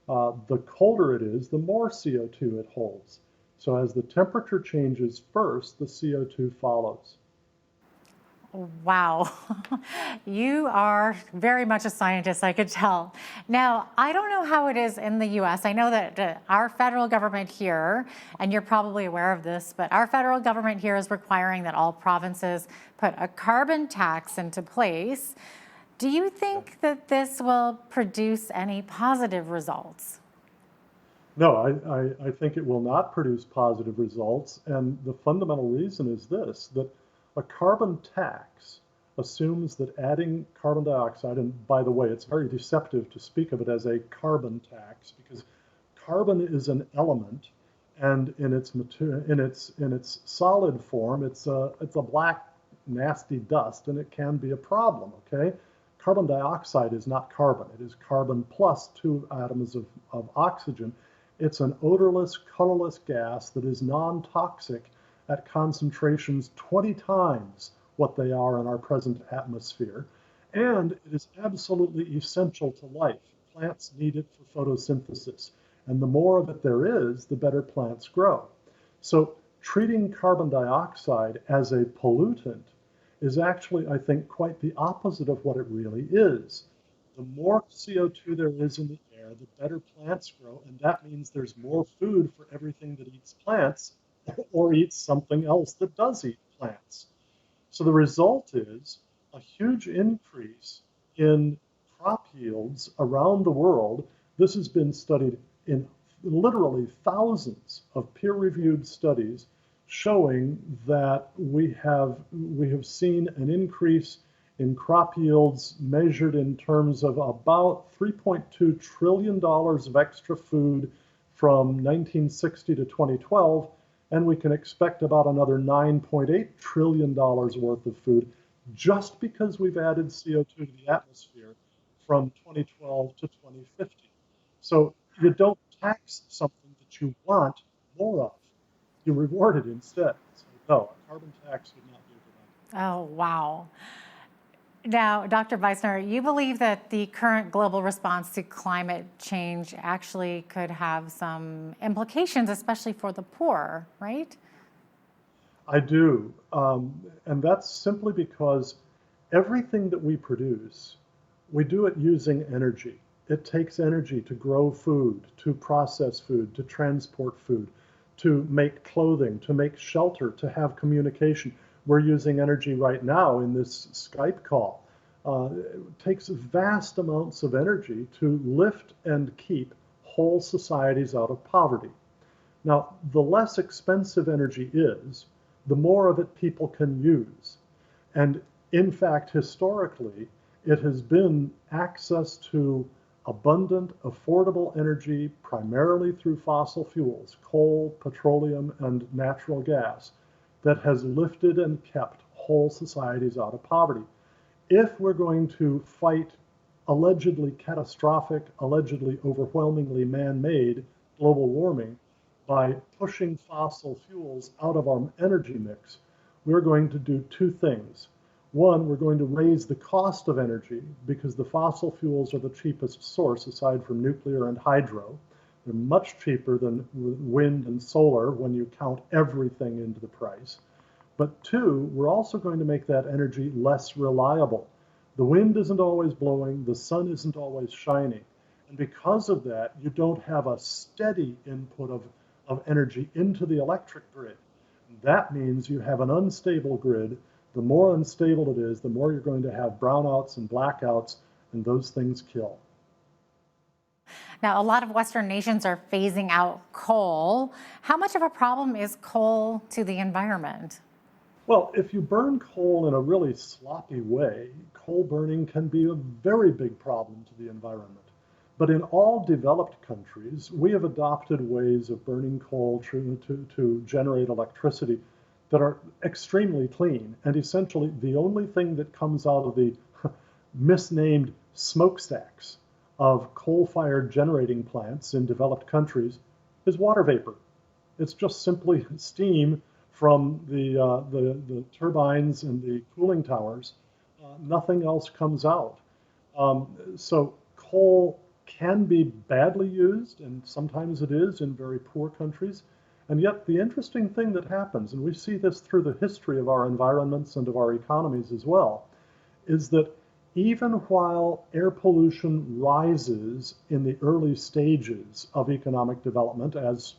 The colder it is, the more CO2 it holds. So as the temperature changes first, the CO2 follows. Wow, you are very much a scientist, I could tell. Now, I don't know how it is in the US. I know that our federal government here, and you're probably aware of this, but our federal government here is requiring that all provinces put a carbon tax into place. Do you think that this will produce any positive results? No, I think it will not produce positive results. And the fundamental reason is this, that a carbon tax assumes that adding carbon dioxide, and by the way, it's very deceptive to speak of it as a carbon tax because carbon is an element, and in its solid form, it's a black nasty dust, and it can be a problem. Okay, carbon dioxide is not carbon; it is carbon plus two atoms of oxygen. It's an odorless, colorless gas that is non-toxic at concentrations 20 times what they are in our present atmosphere. And it is absolutely essential to life. Plants need it for photosynthesis. And the more of it there is, the better plants grow. So treating carbon dioxide as a pollutant is actually, I think, quite the opposite of what it really is. The more CO2 there is in the air, the better plants grow, and that means there's more food for everything that eats plants or eats something else that does eat plants. So the result is a huge increase in crop yields around the world. This has been studied in literally thousands of peer-reviewed studies showing that we have seen an increase in crop yields measured in terms of about $3.2 trillion of extra food from 1960 to 2012, and we can expect about another $9.8 trillion worth of food just because we've added CO2 to the atmosphere from 2012 to 2050. So you don't tax something that you want more of. You reward it instead. So no, a carbon tax would not be a good idea. Oh, wow. Now, Dr. Weissner, you believe that the current global response to climate change actually could have some implications, especially for the poor, right? I do. And that's simply because everything that we produce, we do it using energy. It takes energy to grow food, to process food, to transport food, to make clothing, to make shelter, to have communication. We're using energy right now in this Skype call. It takes vast amounts of energy to lift and keep whole societies out of poverty. Now, the less expensive energy is, the more of it people can use. And in fact, historically, it has been access to abundant, affordable energy, primarily through fossil fuels, coal, petroleum, and natural gas, that has lifted and kept whole societies out of poverty. If we're going to fight allegedly catastrophic, allegedly overwhelmingly man-made global warming by pushing fossil fuels out of our energy mix, we're going to do two things. One, we're going to raise the cost of energy because the fossil fuels are the cheapest source aside from nuclear and hydro. They're much cheaper than wind and solar when you count everything into the price. But two, we're also going to make that energy less reliable. The wind isn't always blowing, the sun isn't always shining. And because of that, you don't have a steady input of energy into the electric grid. That means you have an unstable grid. The more unstable it is, the more you're going to have brownouts and blackouts, and those things kill. Now, a lot of Western nations are phasing out coal. How much of a problem is coal to the environment? Well, if you burn coal in a really sloppy way, coal burning can be a very big problem to the environment. But in all developed countries, we have adopted ways of burning coal to generate electricity that are extremely clean. And essentially, the only thing that comes out of the misnamed smokestacks of coal-fired generating plants in developed countries is water vapor. It's just simply steam from the turbines and the cooling towers. Nothing else comes out. So coal can be badly used, and sometimes it is in very poor countries. And yet the interesting thing that happens, and we see this through the history of our environments and of our economies as well, is that even while air pollution rises in the early stages of economic development, as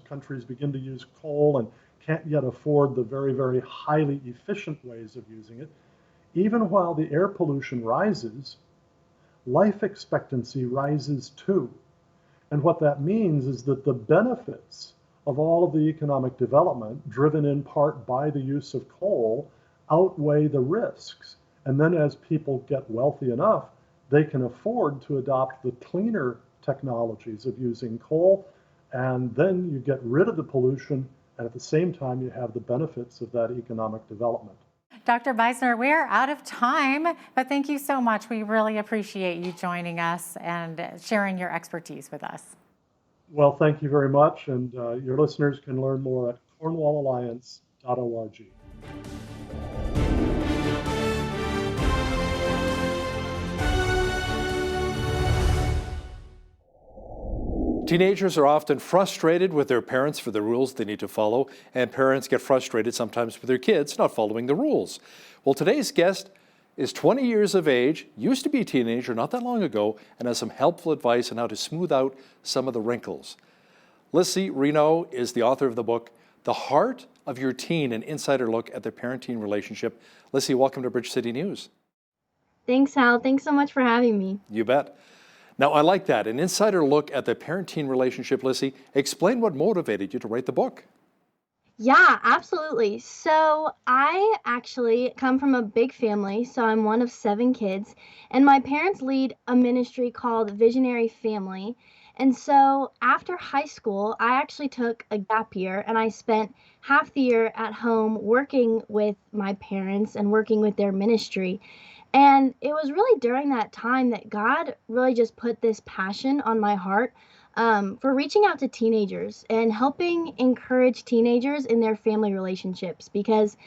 countries begin to use coal and can't yet afford the very, very highly efficient ways of using it, even while the air pollution rises, life expectancy rises too. And what that means is that the benefits of all of the economic development, driven in part by the use of coal, outweigh the risks. And then as people get wealthy enough, they can afford to adopt the cleaner technologies of using coal, and then you get rid of the pollution, and at the same time you have the benefits of that economic development. Dr. Beisner, we're out of time, but thank you so much. We really appreciate you joining us and sharing your expertise with us. Well, thank you very much, and your listeners can learn more at cornwallalliance.org. Teenagers are often frustrated with their parents for the rules they need to follow, and parents get frustrated sometimes with their kids not following the rules. Well, today's guest is 20 years of age, used to be a teenager not that long ago, and has some helpful advice on how to smooth out some of the wrinkles. Lissy Reno is the author of the book, The Heart of Your Teen, an insider look at the parent-teen relationship. Lissy, welcome to Bridge City News. Thanks, Hal. Thanks so much for having me. You bet. Now, I like that, an insider look at the parent-teen relationship. Lissy, explain what motivated you to write the book. Yeah, absolutely. So I actually come from a big family, so I'm one of 7 kids, and my parents lead a ministry called Visionary Family. And so after high school, I actually took a gap year and I spent half the year at home working with my parents and working with their ministry. And it was really during that time that God really just put this passion on my heart for reaching out to teenagers and helping encourage teenagers in their family relationships. Because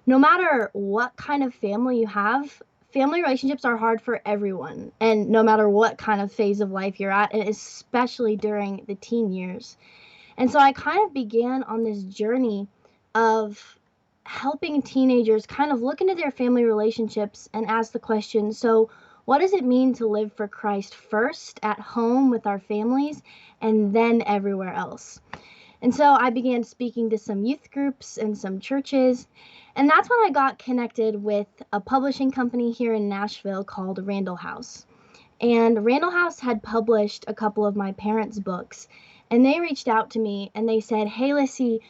no matter what kind of family you have, family relationships are hard for everyone. And no matter what kind of phase of life you're at, and especially during the teen years. And so I kind of began on this journey of helping teenagers kind of look into their family relationships and ask the question, so what does it mean to live for Christ first at home with our families and then everywhere else? And so I began speaking to some youth groups and some churches, and that's when I got connected with a publishing company here in Nashville called Randall House. And Randall House had published a couple of my parents' books, and they reached out to me and they said, hey, Lissy,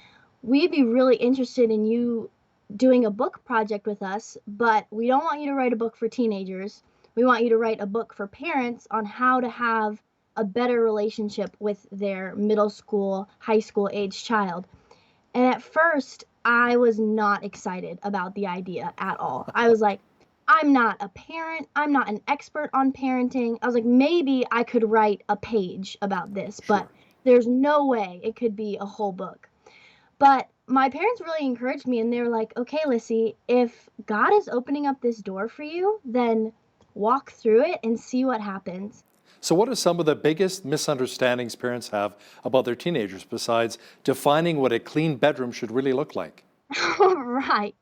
we'd be really interested in you doing a book project with us, but we don't want you to write a book for teenagers. We want you to write a book for parents on how to have a better relationship with their middle school, high school age child. And at first, I was not excited about the idea at all. I was like, I'm not a parent. I'm not an expert on parenting. I was like, maybe I could write a page about this, but there's no way it could be a whole book. But my parents really encouraged me, and they were like, okay, Lissy, if God is opening up this door for you, then walk through it and see what happens. So what are some of the biggest misunderstandings parents have about their teenagers besides defining what a clean bedroom should really look like? Right.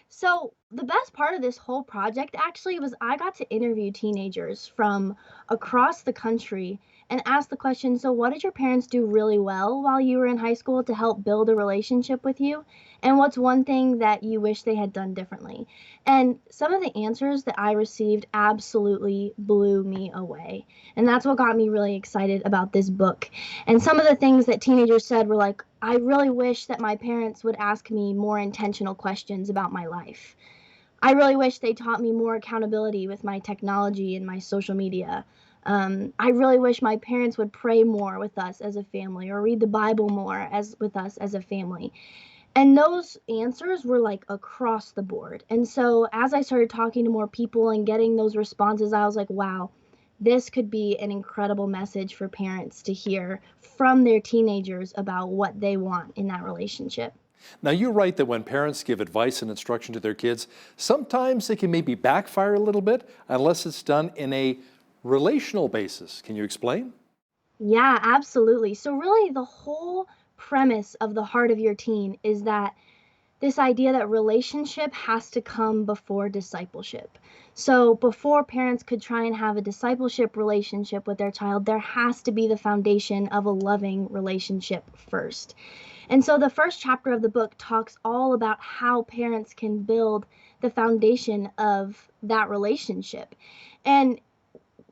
So the best part of this whole project actually was I got to interview teenagers from across the country and ask the question, so what did your parents do really well while you were in high school to help build a relationship with you? And what's one thing that you wish they had done differently? And some of the answers that I received absolutely blew me away. And that's what got me really excited about this book. And some of the things that teenagers said were like, I really wish that my parents would ask me more intentional questions about my life. I really wish they taught me more accountability with my technology and my social media. I really wish my parents would pray more with us as a family or read the Bible more with us as a family. And those answers were like across the board. And so as I started talking to more people and getting those responses, I was like, wow, this could be an incredible message for parents to hear from their teenagers about what they want in that relationship. Now, you write that when parents give advice and instruction to their kids, sometimes it can maybe backfire a little bit unless it's done in a relational basis. Can you explain? Yeah, absolutely. So really the whole premise of the heart of your teen is that this idea that relationship has to come before discipleship. So before parents could try and have a discipleship relationship with their child, there has to be the foundation of a loving relationship first. And so the first chapter of the book talks all about how parents can build the foundation of that relationship. And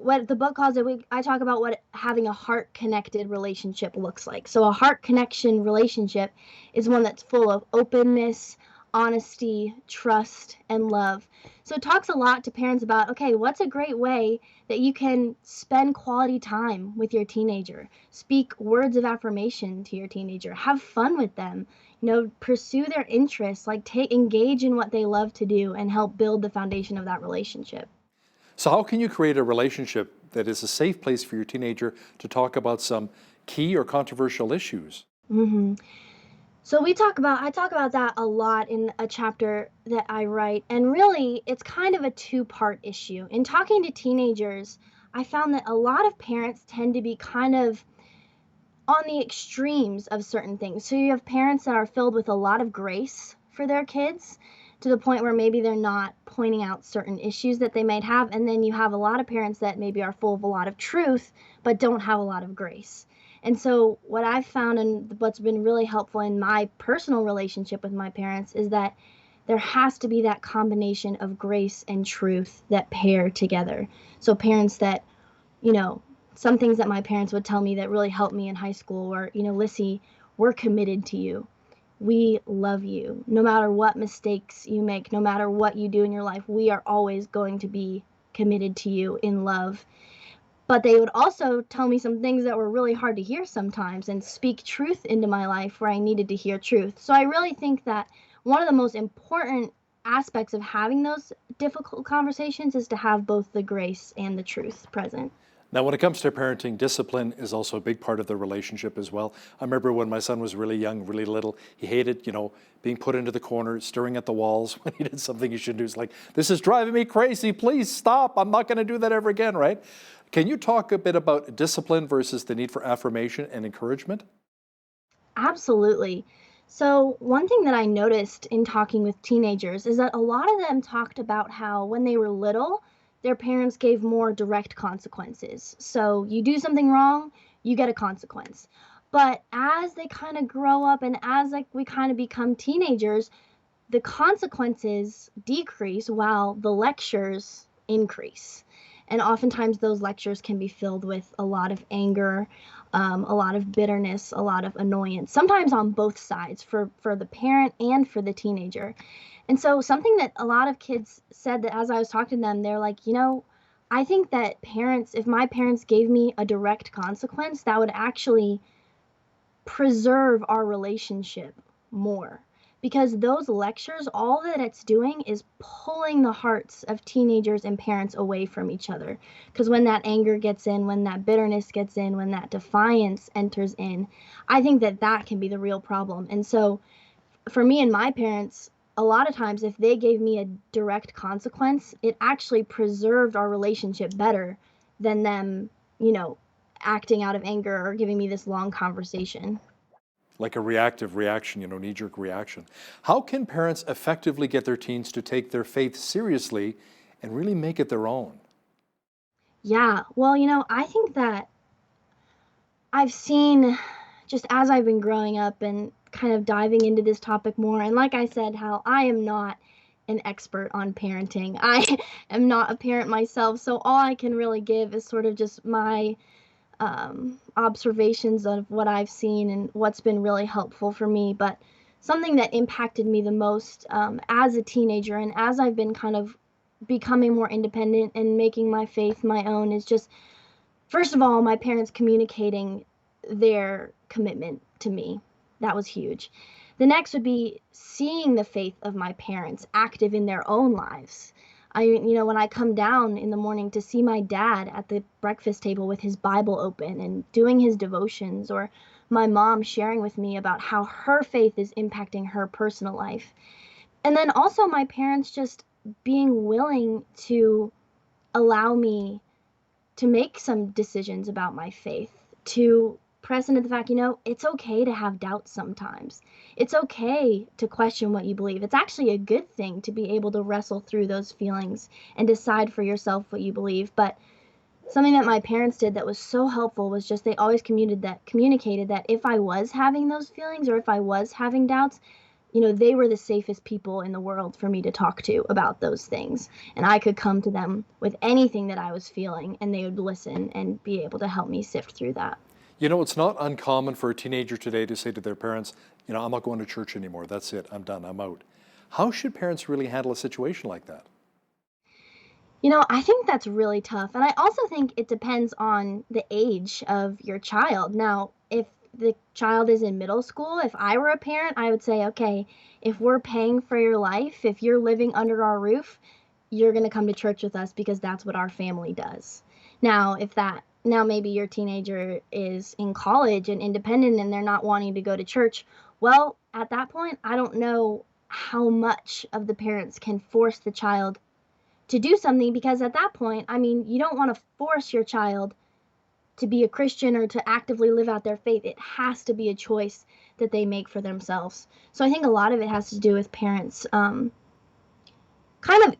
what the book calls it, I talk about what having a heart-connected relationship looks like. So a heart connection relationship is one that's full of openness, honesty, trust, and love. So it talks a lot to parents about, okay, what's a great way that you can spend quality time with your teenager? Speak words of affirmation to your teenager. Have fun with them. Pursue their interests, engage in what they love to do and help build the foundation of that relationship. So how can you create a relationship that is a safe place for your teenager to talk about some key or controversial issues? Mm-hmm. So I talk about that a lot in a chapter that I write, and really it's kind of a two-part issue. In talking to teenagers, I found that a lot of parents tend to be kind of on the extremes of certain things. So you have parents that are filled with a lot of grace for their kids, to the point where maybe they're not pointing out certain issues that they might have, and then you have a lot of parents that maybe are full of a lot of truth but don't have a lot of grace. And so what I've found and what's been really helpful in my personal relationship with my parents is that there has to be that combination of grace and truth that pair together. So parents that, some things that my parents would tell me that really helped me in high school were, Lissy, we're committed to you. We love you. No matter what mistakes you make, no matter what you do in your life, we are always going to be committed to you in love. But they would also tell me some things that were really hard to hear sometimes and speak truth into my life where I needed to hear truth. So I really think that one of the most important aspects of having those difficult conversations is to have both the grace and the truth present. Now, when it comes to parenting, discipline is also a big part of the relationship as well. I remember when my son was really young, really little, he hated, being put into the corner, staring at the walls when he did something he shouldn't do. It's like, this is driving me crazy. Please stop. I'm not going to do that ever again, right? Can you talk a bit about discipline versus the need for affirmation and encouragement? Absolutely. So one thing that I noticed in talking with teenagers is that a lot of them talked about how when they were little, their parents gave more direct consequences. So you do something wrong, you get a consequence. But as they kind of grow up and as we kind of become teenagers, the consequences decrease while the lectures increase. And oftentimes those lectures can be filled with a lot of anger, a lot of bitterness, a lot of annoyance, sometimes on both sides for the parent and for the teenager. And so something that a lot of kids said that as I was talking to them, they're like, I think that if my parents gave me a direct consequence, that would actually preserve our relationship more. Because those lectures, all that it's doing is pulling the hearts of teenagers and parents away from each other. Because when that anger gets in, when that bitterness gets in, when that defiance enters in, I think that can be the real problem. And so for me and my parents, a lot of times if they gave me a direct consequence, it actually preserved our relationship better than them, acting out of anger or giving me this long conversation. Like a reactive reaction, knee-jerk reaction. How can parents effectively get their teens to take their faith seriously and really make it their own? Yeah, well, I think that I've seen, just as I've been growing up and kind of diving into this topic more, and like I said, how I am not an expert on parenting. I am not a parent myself, so all I can really give is sort of just my observations of what I've seen and what's been really helpful for me. But something that impacted me the most as a teenager and as I've been kind of becoming more independent and making my faith my own is just, first of all, my parents communicating their commitment to me. That was huge. The next would be seeing the faith of my parents active in their own lives. When I come down in the morning to see my dad at the breakfast table with his Bible open and doing his devotions, or my mom sharing with me about how her faith is impacting her personal life. And then also my parents just being willing to allow me to make some decisions about my faith, to press into the fact, it's okay to have doubts sometimes. It's okay to question what you believe. It's actually a good thing to be able to wrestle through those feelings and decide for yourself what you believe. But something that my parents did that was so helpful was just they always communicated that if I was having those feelings or if I was having doubts, they were the safest people in the world for me to talk to about those things. And I could come to them with anything that I was feeling, and they would listen and be able to help me sift through that. It's not uncommon for a teenager today to say to their parents, I'm not going to church anymore. That's it. I'm done. I'm out. How should parents really handle a situation like that? I think that's really tough. And I also think it depends on the age of your child. Now, if the child is in middle school, if I were a parent, I would say, okay, if we're paying for your life, if you're living under our roof, you're going to come to church with us because that's what our family does. Now, now maybe your teenager is in college and independent and they're not wanting to go to church. Well, at that point, I don't know how much of the parents can force the child to do something, because at that point, you don't want to force your child to be a Christian or to actively live out their faith. It has to be a choice that they make for themselves. So I think a lot of it has to do with parents kind of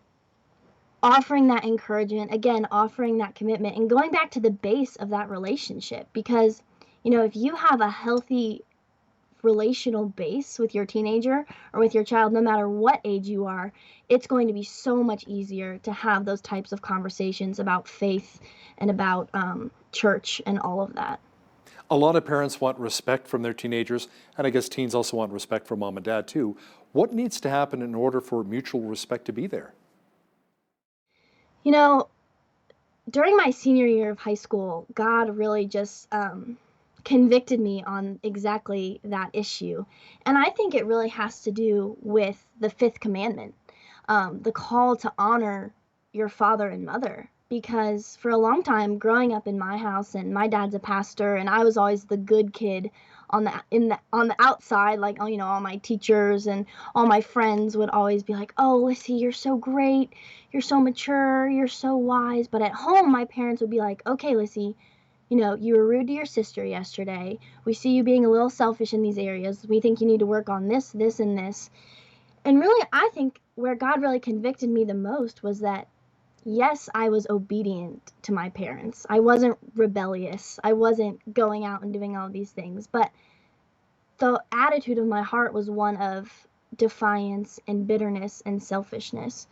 offering that encouragement, again, offering that commitment, and going back to the base of that relationship. Because, if you have a healthy relational base with your teenager or with your child, no matter what age you are, it's going to be so much easier to have those types of conversations about faith and about church and all of that. A lot of parents want respect from their teenagers, and I guess teens also want respect from mom and dad too. What needs to happen in order for mutual respect to be there? During my senior year of high school, God really just convicted me on exactly that issue. And I think it really has to do with the fifth commandment, the call to honor your father and mother. Because for a long time, growing up in my house, and my dad's a pastor, and I was always the good kid on the outside, like, all my teachers and all my friends would always be like, "Oh, Lissy, you're so great, you're so mature, you're so wise." But at home, my parents would be like, "Okay, Lissy, you were rude to your sister yesterday. We see you being a little selfish in these areas. We think you need to work on this, this, and this." And really, I think where God really convicted me the most was that, yes, I was obedient to my parents. I wasn't rebellious. I wasn't going out and doing all these things. But the attitude of my heart was one of defiance and bitterness and selfishness.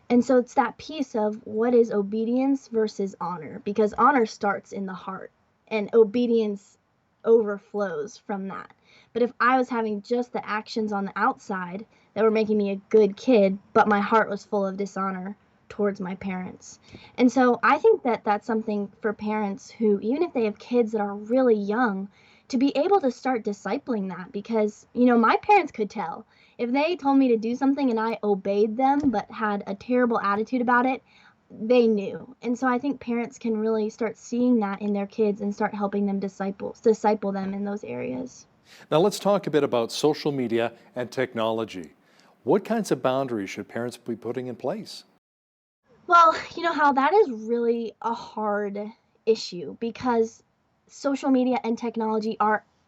And so it's that piece of what is obedience versus honor, because honor starts in the heart and obedience overflows from that. But if I was having just the actions on the outside that were making me a good kid, but my heart was full of dishonor towards my parents. And so I think that that's something for parents who, even if they have kids that are really young, to be able to start discipling that. Because, my parents could tell. If they told me to do something and I obeyed them but had a terrible attitude about it, they knew. And so I think parents can really start seeing that in their kids and start helping them disciple them in those areas. Now let's talk a bit about social media and technology. What kinds of boundaries should parents be putting in place? Well, how that is really a hard issue, because social media and technology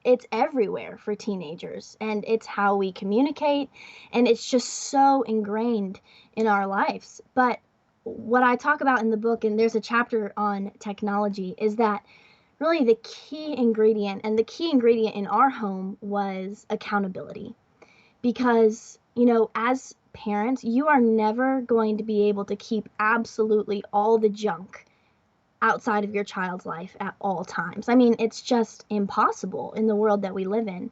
it's everywhere for teenagers, and it's how we communicate, and it's just so ingrained in our lives. But what I talk about in the book, and there's a chapter on technology, is that really the key ingredient in our home was accountability. Because, as parents, you are never going to be able to keep absolutely all the junk outside of your child's life at all times. It's just impossible in the world that we live in.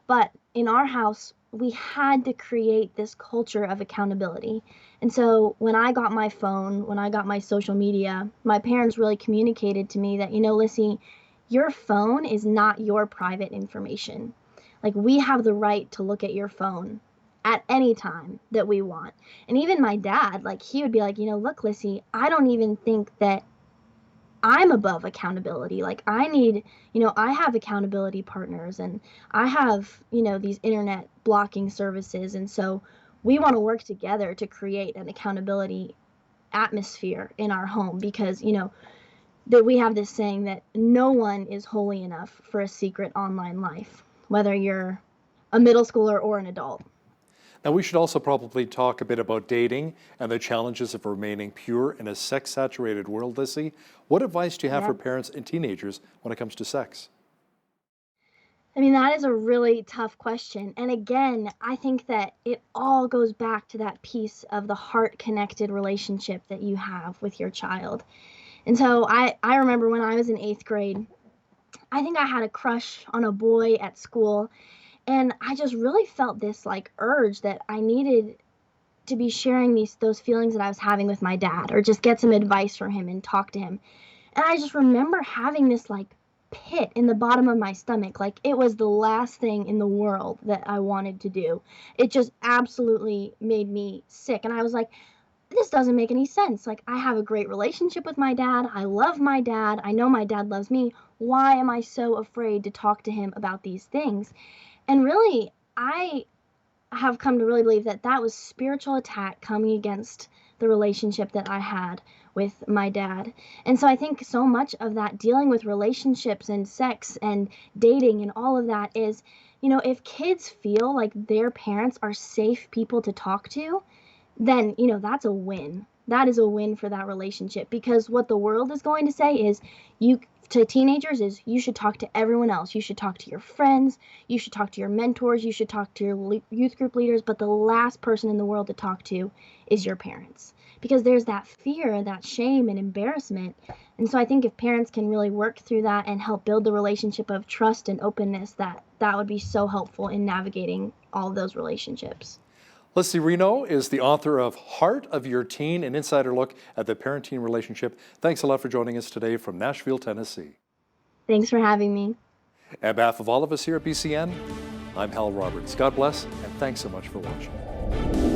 But in our house, we had to create this culture of accountability. And so when I got my phone, when I got my social media, my parents really communicated to me that, Lissy, your phone is not your private information. Like, we have the right to look at your phone at any time that we want. And even my dad, he would be like, look, Lissy, I don't even think that I'm above accountability. I have accountability partners, and I have, these internet blocking services. And so we want to work together to create an accountability atmosphere in our home, because, that we have this saying that no one is holy enough for a secret online life, whether you're a middle schooler or an adult. Now, we should also probably talk a bit about dating and the challenges of remaining pure in a sex-saturated world, Lissy. What advice do you have for parents and teenagers when it comes to sex? I mean, that is a really tough question. And again, I think that it all goes back to that piece of the heart-connected relationship that you have with your child. And so I remember when I was in 8th grade, I think I had a crush on a boy at school, and I just really felt this like urge that I needed to be sharing those feelings that I was having with my dad, or just get some advice from him and talk to him. And I just remember having this like pit in the bottom of my stomach, like it was the last thing in the world that I wanted to do. It just absolutely made me sick. And I was like, this doesn't make any sense. Like, I have a great relationship with my dad. I love my dad. I know my dad loves me. Why am I so afraid to talk to him about these things? And really, I have come to really believe that that was spiritual attack coming against the relationship that I had with my dad. And so I think so much of that dealing with relationships and sex and dating and all of that is, you know, if kids feel like their parents are safe people to talk to, then, you know, that's a win. That is a win for that relationship, because what the world is going to say is to teenagers is you should talk to everyone else. You should talk to your friends. You should talk to your mentors. You should talk to your youth group leaders. But the last person in the world to talk to is your parents, because there's that fear, that shame and embarrassment. And so I think if parents can really work through that and help build the relationship of trust and openness, that would be so helpful in navigating all of those relationships. Leslie Reno is the author of Heart of Your Teen, an insider look at the parent-teen relationship. Thanks a lot for joining us today from Nashville, Tennessee. Thanks for having me. On behalf of all of us here at BCN, I'm Hal Roberts. God bless, and thanks so much for watching.